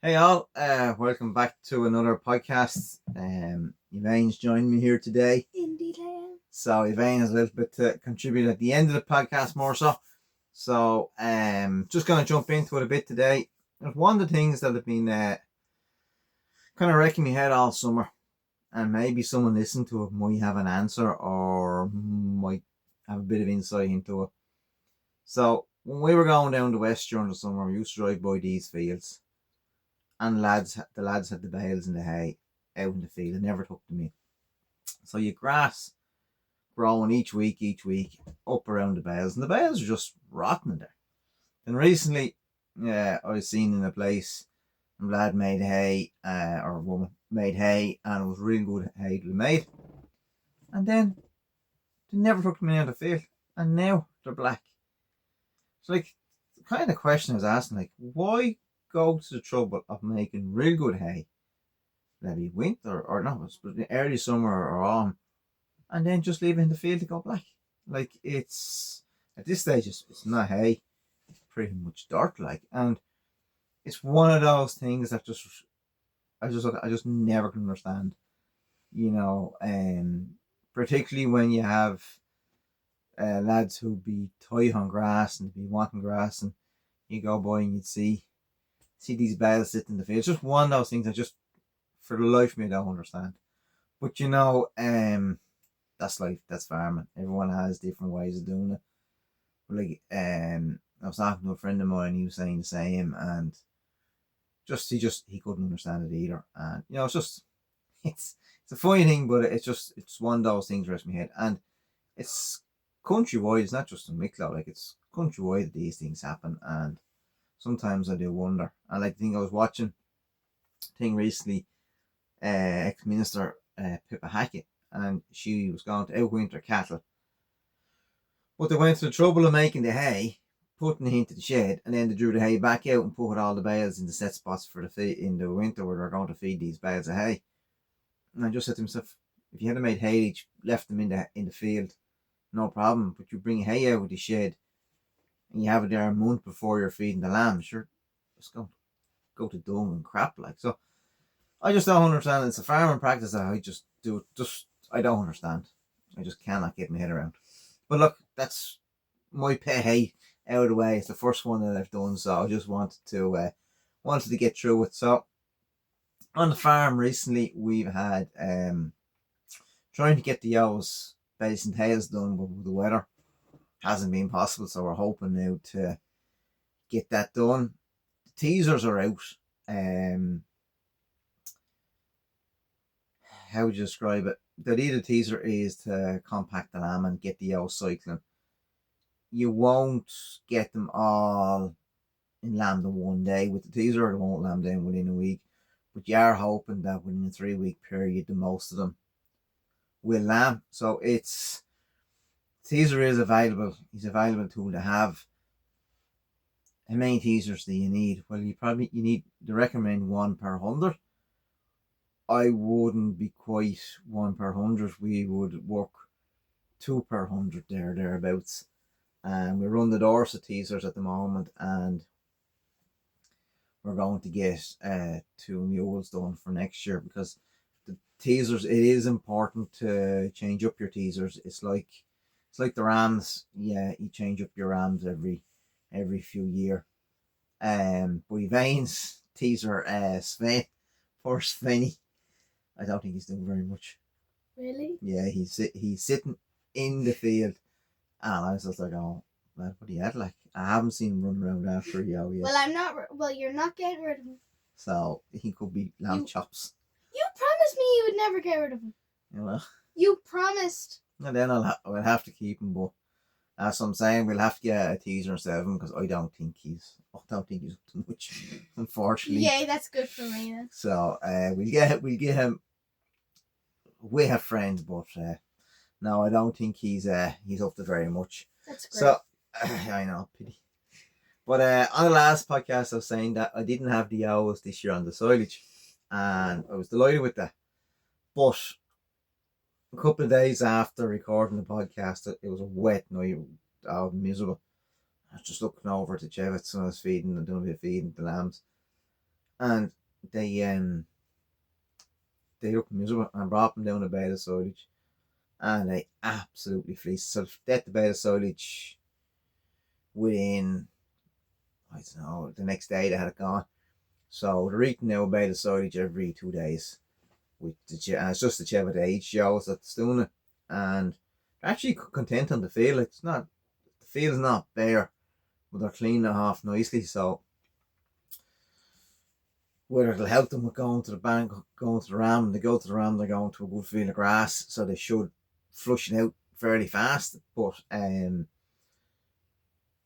Hey all, welcome back to another podcast. Evaine's joined me here today. Indeed, I am. So Evaine has a little bit to contribute at the end of the podcast more so. So just going to jump into it a bit today. It's one of the things that have been kind of wrecking my head all summer, and maybe someone listening to it might have an answer or might have a bit of insight into it. So when we were going down the west during the summer, we used to drive by these fields. And the lads had the bales and the hay out in the field and never took them in. So you grass growing each week up around the bales, and the bales are just rotting in there. And recently, I was seen in a place, and lad made hay, or a woman made hay, and it was really good hay they made. And then they never took them in out of the field, and now they're black. It's like the kind of question I was asking, like, why go to the trouble of making real good hay, maybe winter or no, early summer or autumn, and then just leave it in the field to go black? Like, it's at this stage, it's not hay, it's pretty much dirt, like, and it's one of those things that I just never can understand, particularly when you have lads who be tight on grass and be wanting grass, and you go by and you'd see these bales sitting in the field. It's just one of those things I just, for the life of me, I don't understand. But that's life, that's farming. Everyone has different ways of doing it. But like, I was talking to a friend of mine, he was saying the same, and he couldn't understand it either. And it's a funny thing, but it's one of those things that rests my head. And it's countrywide, it's not just in Wicklow, like, it's countrywide that these things happen. And sometimes I do wonder. And like, the thing I was watching thing recently, ex-minister Pippa Hackett, and she was going to outwinter cattle, but they went to the trouble of making the hay, putting it into the shed, and then they drew the hay back out and put all the bales in the set spots for the feed in the winter where they're going to feed these bales of hay. And I just said to myself, if you had made hay each, left them in the field, no problem. But you bring hay out of the shed and you have it there a month before you're feeding the lambs, sure, it's going to go to dung and crap, like. So I just don't understand. It's a farming practice that I don't understand. I just cannot get my head around. But look, that's my pet hay out of the way. It's the first one that I've done, so I just wanted to get through it. So on the farm recently, we've had trying to get the ewes bales and tails done, but with the weather hasn't been possible, so we're hoping now to get that done. The teasers are out. How would you describe it? The idea of the teaser is to compact the lamb and get the ewes cycling. You won't get them all in lamb in one day with the teaser. They won't lamb down within a week, but you are hoping that within a 3-week period, the most of them will lamb. So teaser is available. It's a valuable tool to have. How many teasers do you need? Well, you need to recommend 1 per 100. I wouldn't be quite 1 per 100. We would work 2 per 100 thereabouts. And we run the Dorset teasers at the moment, and we're going to get 2 mules done for next year, because the teasers, it is important to change up your teasers. It's like the rams. Yeah, you change up your rams every few years. But Evaine's teaser, Sven, poor Svenny, I don't think he's doing very much. Really? Yeah, he's sitting in the field, and I was just like, oh, what do you had? Like, I haven't seen him run around after a yo yet. Well, you're not getting rid of him. So he could be lamb chops. You promised me you would never get rid of him. You promised. And then I'll have to keep him, but as I'm saying, we'll have to get a teaser instead of him, because I don't think he's up to much, unfortunately. Yeah, that's good for me then. So we'll get him. We have friends, but no, I don't think he's up to very much. That's great. So I know, pity. But on the last podcast, I was saying that I didn't have the owls this year on the silage, and I was delighted with that. But a couple of days after recording the podcast, it was a wet night. I was miserable. I was just looking over to Cheviots, and I was doing a bit of feeding the lambs, and they looked miserable, and I brought them down a bale of silage, and they absolutely fleeced. So they the bale of silage within, I don't know, the next day they had it gone. So they're eating now a bale of silage every 2 days. And it's just the Cheviot age shows that's doing it, and they're actually content on the field. It's not, the field's not bare, but they're cleaning it off nicely. So whether it'll help them with going to the bank, going to the ram, they go to the ram, they're going to a good field of grass, so they should flush it out fairly fast. But there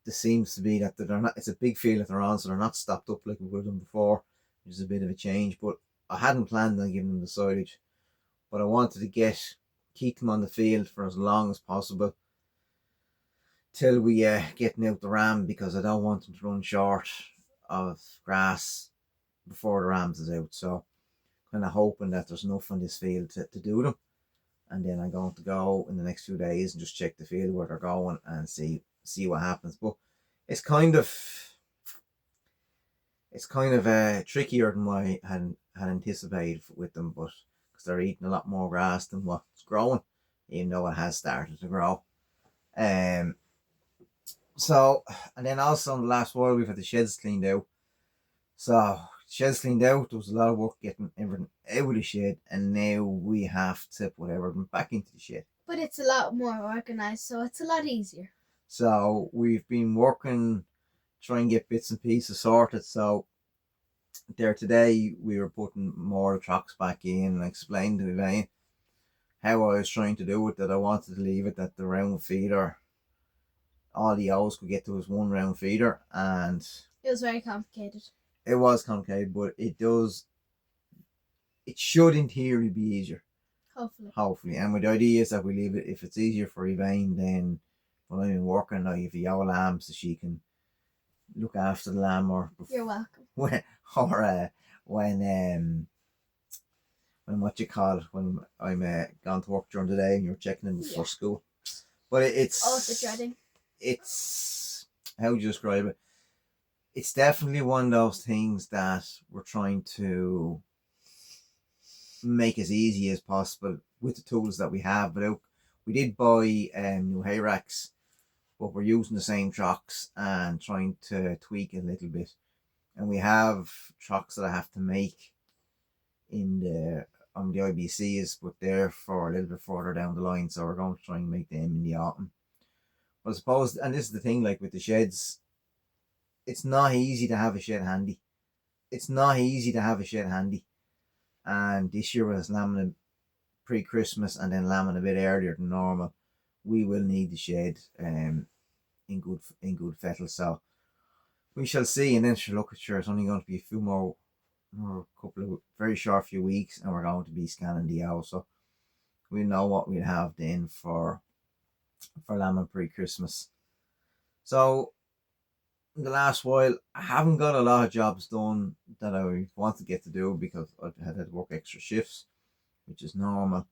seems to be that they're not. It's a big field that they're on, so they're not stopped up like we would have done before, which is a bit of a change. But I hadn't planned on giving them the silage, but I wanted to keep them on the field for as long as possible till we getting out the ram, because I don't want them to run short of grass before the rams is out. So kind of hoping that there's enough on this field to do them, and then I'm going to go in the next few days and just check the field where they're going and see what happens. But it's kind of trickier than what I had anticipated with them, but because they're eating a lot more grass than what's growing, even though it has started to grow. So, and then also in the last while we've had the sheds cleaned out. So sheds cleaned out, there was a lot of work getting everything out of the shed, and now we have to put everything back into the shed. But it's a lot more organised, so it's a lot easier. So we've been working, trying to get bits and pieces sorted. So there today we were putting more trucks back in, and I explained to Evaine how I was trying to do it, that I wanted to leave it that the round feeder, all the owls could get to as one round feeder, and it was very complicated. It was complicated, but it should in theory be easier. Hopefully. And with the idea is that we leave it, if it's easier for Evaine, then when I'm working, I have a young lamb so she can look after the lamb, or you're welcome. When what you call it, when I'm gone to work during the day and you're checking in before school. But it's the dreading. It's, how would you describe it? It's definitely one of those things that we're trying to make as easy as possible with the tools that we have. But we did buy new hay racks, but we're using the same trucks and trying to tweak it a little bit. And we have trucks that I have to make on the IBCs, but they're for a little bit further down the line, so we're going to try and make them in the autumn. But I suppose, and this is the thing, like with the sheds, it's not easy to have a shed handy. And this year was lambing pre-Christmas and then lambing a bit earlier than normal. We will need the shed in good fettle. So we shall see. And then it's only going to be a few more couple of very short few weeks, and we're going to be scanning the owl. So we know what we'll have then for lambing pre-Christmas. So in the last while, I haven't got a lot of jobs done that I want to get to do, because I've had to work extra shifts, which is normal.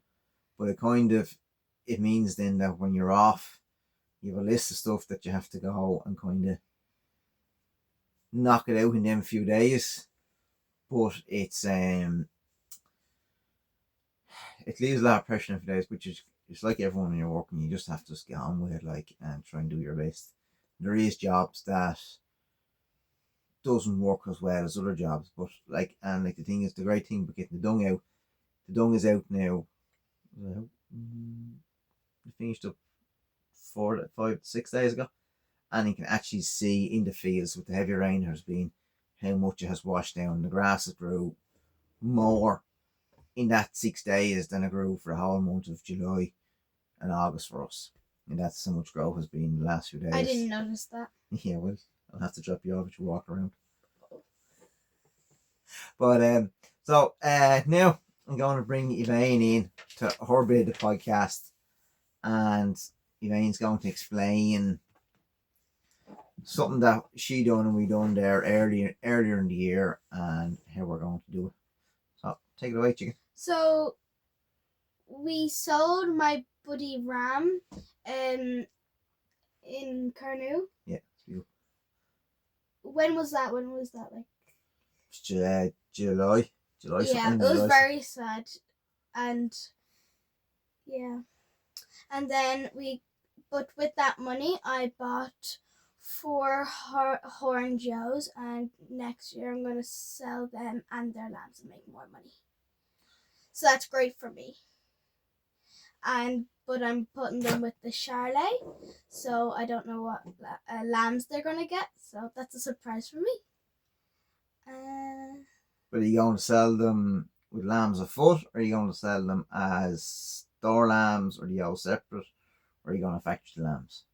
But it means then that when you're off, you have a list of stuff that you have to go and kind of knock it out in them few days. But it leaves a lot of pressure in a few days, which is, it's like everyone when you're working, you just have to get on with it, like, and try and do your best. There is jobs that doesn't work as well as other jobs, but the thing is, the great thing about getting the dung out, the dung is out now. It finished up 4, 5, 6 days ago, and you can actually see in the fields with the heavy rain there's been how much it has washed down. The grass has grew more in that 6 days than it grew for the whole month of July and August for us. And that's how much growth has been in the last few days. I didn't notice that. Yeah, well, I'll have to drop you off if you walk around. But so now I'm going to bring Evaine in to her bit of the podcast, and Evaine's going to explain something that she done and we done there earlier in the year, and how we're going to do it. So take it away, chicken. So we sold my buddy ram in Carnew. Yeah, it's beautiful. When was that? Like July. July Yeah, something. it was July. very sad. And yeah. And then but with that money, I bought 4 horn joes, and next year I'm going to sell them and their lambs and make more money. So that's great for me. But I'm putting them with the Charlet, so I don't know what lambs they're going to get. So that's a surprise for me. But are you going to sell them with lambs afoot, or are you going to sell them as store lambs, or are you all separate, or are you going to factory lambs?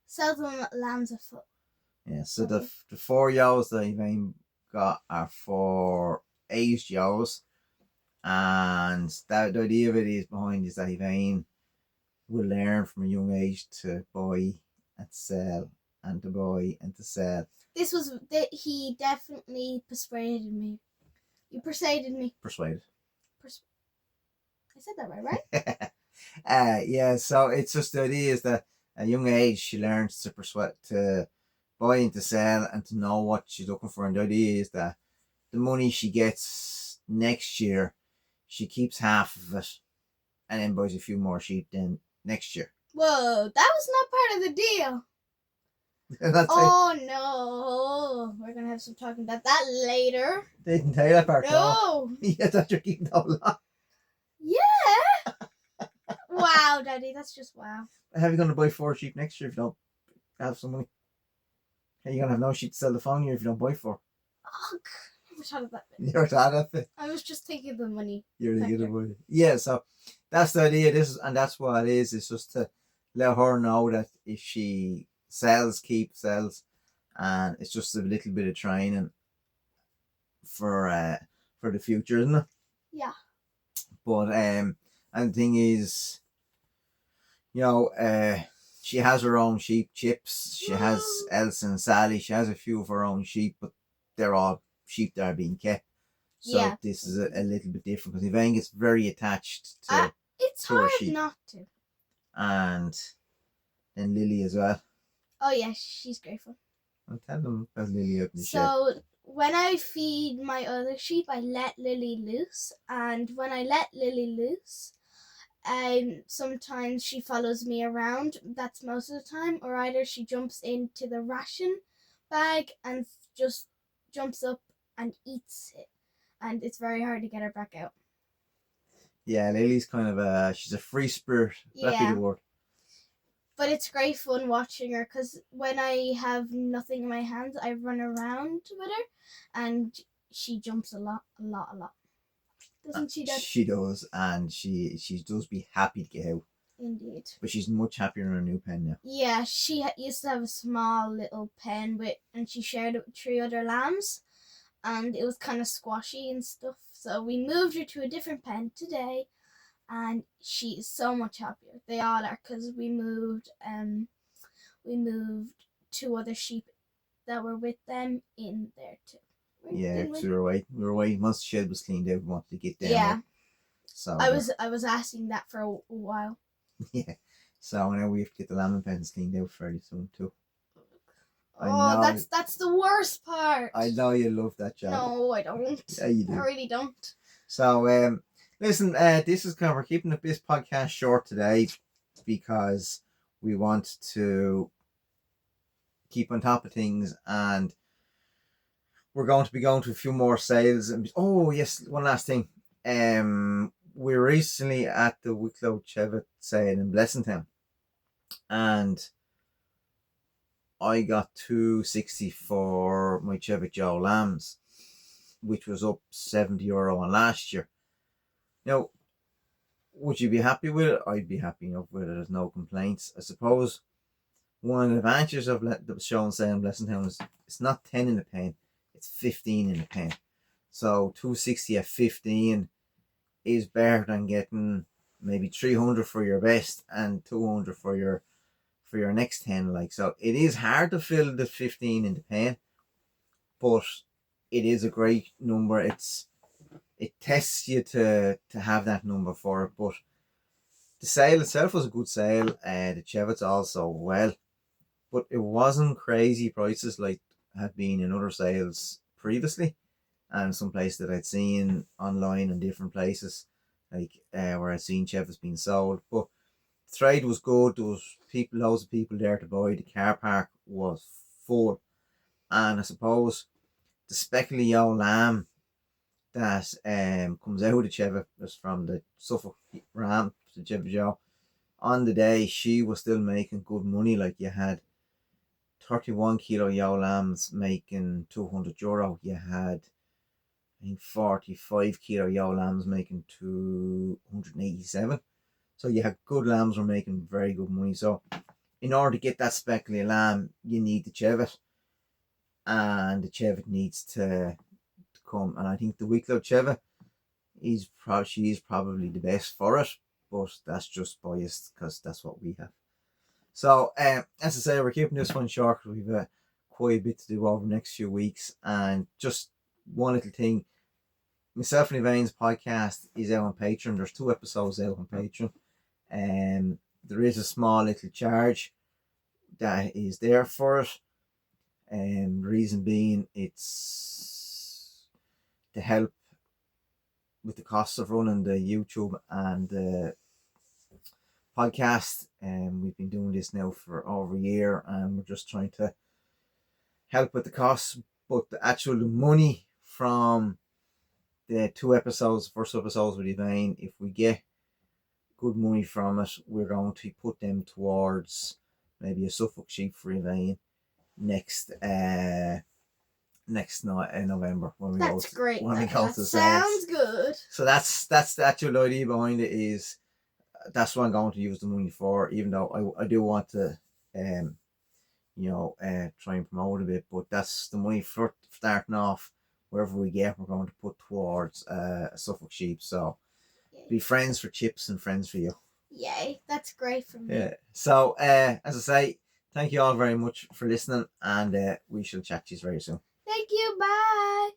Sell them lambs afoot. Yeah, so the 4 ewes that Evaine got are for aged ewes, and the idea of it is behind is that Evaine will learn from a young age to buy and sell, and to buy and to sell. He definitely persuaded me. You persuaded me. Persuaded. I said that right? Yeah, so it's just the idea is that at a young age she learns to persuade, to buy and to sell, and to know what she's looking for. And the idea is that the money she gets next year, she keeps half of it and then buys a few more sheep then next year. Whoa, that was not part of the deal. Oh no, we're gonna have some talking about that later. They didn't tell you that part. No. Yeah, that you're keeping the whole lot. Yeah. Wow, Daddy, that's just wow. How are you going to buy 4 sheep next year if you don't have some money? Are you going to have no sheep to sell the following year if you don't buy 4? Oh, I never thought of that bit. You never thought of it? I was just thinking of the money. You're thinking of money. Yeah, so that's the idea. And that's what it is. It's just to let her know that if she sells, sells, and it's just a little bit of training for the future, isn't it? Yeah. But and the thing is, she has her own sheep, Chips. She has Elsa and Sally. She has a few of her own sheep, but they're all sheep that are being kept. So this is a little bit different because Evaine gets very attached to it's her hard sheep. Not to. And then Lily as well. Oh yeah, she's grateful. I'll tell them about Lily out in the shed. So when I feed my other sheep, I let Lily loose, and when I let Lily loose, sometimes she follows me around. That's most of the time, or either she jumps into the ration bag and just jumps up and eats it, and it's very hard to get her back out. Yeah, Lily's kind of she's a free spirit. That'd be the word. But it's great fun watching her, because when I have nothing in my hands, I run around with her, and she jumps a lot. Doesn't she, Dad? She does, and she does be happy to get out. Indeed. But she's much happier in her new pen now. Yeah, she used to have a small little pen and she shared it with 3 other lambs, and it was kind of squashy and stuff. So we moved her to a different pen today, and she's so much happier. They all are, because we moved 2 other sheep that were with them in there too. Yeah, because we were waiting. Once the shed was cleaned out, we wanted to get down. Yeah. There. So I was asking that for a while. Yeah. So now we have to get the lambing pens cleaned out fairly soon too. That's the worst part. I know you love that job. No, I don't. Yeah, you do. I really don't. So listen, this is we're keeping this podcast short today because we want to keep on top of things, and we're going to be going to a few more sales. And oh yes, one last thing. We were recently at the Roundwood Cheviot sale in Blessington, and I got $2.60 for my Cheviot Joe lambs, which was up €70 on last year. Now, would you be happy with it? I'd be happy enough with it. There's no complaints. I suppose one of the advantages of the show and sale in Blessington is it's not 10 in the pen, it's 15 in the pen. So $2.60 at 15 is better than getting maybe 300 for your best and 200 for your next 10. Like, so it is hard to fill the 15 in the pen, but it is a great number. It tests you to have that number for it. But the sale itself was a good sale. The Cheviots also well, but it wasn't crazy prices. Like had been in other sales previously, and some place that I'd seen online in different places, like where I'd seen Cheviots being sold. But the trade was good. There was loads of people there to buy. The car park was full, and I suppose the speckly yellow lamb that comes out of the Cheviot was from the Suffolk Ram, the Cheviot. On the day, she was still making good money. Like, you had 31 kilo yellow lambs making €200. You had, I think, 45 kilo yellow lambs making 287. So you had good lambs were making very good money. So in order to get that speckly lamb, you need the Cheviot, and the Cheviot needs to come. And I think the Wicklow Cheviot she is probably the best for it, but that's just biased because that's what we have. So as I say, we're keeping this one short because we've quite a bit to do over the next few weeks. And just one little thing, myself and Evaine's podcast is out on Patreon. There's 2 episodes out on Patreon, and there is a small little charge that is there for it. And the reason being, it's to help with the costs of running the YouTube and the podcast. And we've been doing this now for over a year, and we're just trying to help with the costs. But the actual money from the 2 episodes, first episodes with Evaine, if we get good money from it, we're going to put them towards maybe a Suffolk sheep for Evaine next night in November when we That's go great. when we go to the sounds sales. good. So that's the actual idea behind it. Is that's what I'm going to use the money for, even though I do want to try and promote a bit, but that's the money for starting off. Wherever we get, we're going to put towards a Suffolk sheep. So be friends for chips and friends for you. Yay, that's great for me. Yeah. So as I say, thank you all very much for listening, and we shall chat to you very soon. Thank you. Bye.